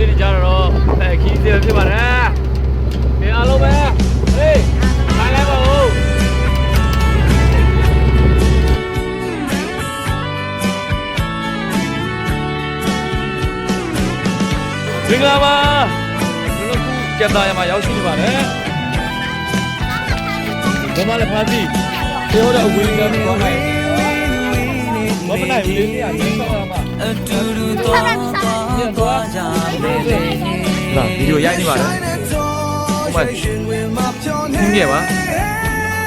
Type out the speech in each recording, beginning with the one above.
နေကြတော့ခီးစီဖြစ်ပါတယ်။ဒီအားလုံးပဲဟေးခိုင်းလိုက်ပါဦးမင်္ဂလာပါကျွန်တော်ကက်တာရမှာရောက်ရှိနေပါတယ်ဘယ်မှာလဲဖာစီပြောတဲ့အဝေးကမ်းသွားနိုင်ဘာမနိုင်ဘူးလေနေရာကျဆောက်ရမှာအတူတူတော့သွားကြမယ်လေလာဗီဒီယိုရိုက်နေပါတယ်ဟိုမှာခင်းခဲ့ပါ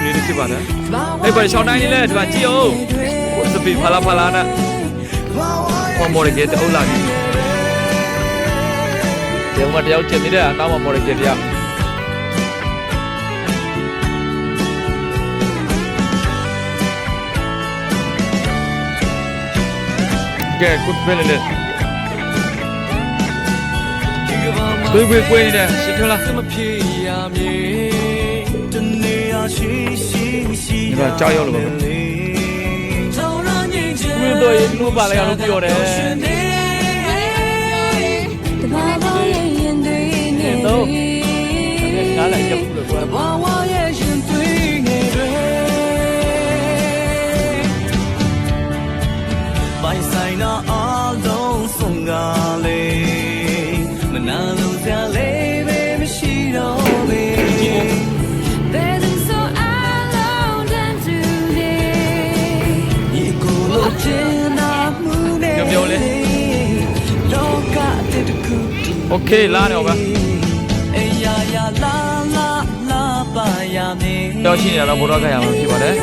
လူလေးဖြစ်ပါတယ်အဲ့ဘာရှောင်းတိုင်းလေးလဲဒီမှာကြည့်အောင်စပီဖလာဖလာနဲ့ဟောမော်ရီကတအုပ်လာပြီဒီမှာတယောက်ကျင်နေတဲ့အနောက်မှာမော်ရီကတရားကဲကုတ်ပဲလေဘယ်ကွေးနေတယ်ရှင်းထလားဒီမှာကြောက်ရောက်လို့ပါဘယ်တော့ရင်လူပါလေအောင်ပြောတယ်တော့နားလိုက်ကြဘူးလို့ကွာပိုင်ဆိုင်နာအလုံးစုံကလေးမနာလို့စရာလေးပဲမရှိတော့ဘူးပြောလေโอเคလာတော့ဗျာအေးယာယာလာလာလာပါရမေတော့ရှိနေတော့ဘောတော့ခရမှာဖြစ်ပါတယ်ဟ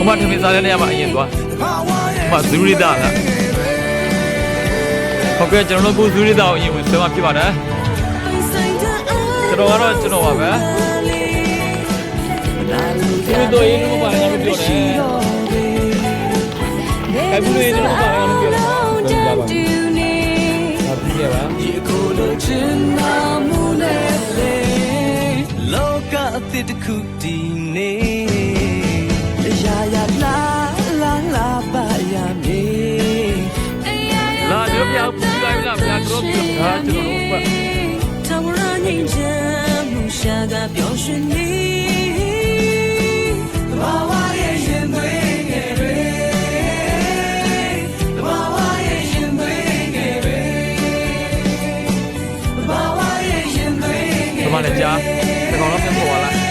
ိုမှာထမင်းစားတဲ့နေရာမှာအရင်သွားဟိုမှာဇူရီတာလားဟုတ်ကဲ့ကျွန်တော်တို့ဇူရီတာကိုအရင်ဝင်ဆွဲမှာဖြစ်ပါတယ်ကျွန်တော်ကတော့ကျွန်တော်ပါပဲဒီတော့ရင်းလို့ပါလည်းပြောတယ်ခိုင်ဘူးလေးလို့ပါလည်းပြောတယ်ဟုတ်ပါပါဟုတ်ပြီပါဒီကိုလိုချင်နာမှုနဲ့လောကအသစ်တစ်ခုတည်နေရာရာလာလာလာပါရမေလာတို့ပြောက်ပူလိုက်လာပြကတော့ပြောတာကျွန်တော်တို့က宁见梦下个表示你娃娃也眼对眼对娃娃也眼对眼对娃娃也眼对眼对怎么来家这搞了变火了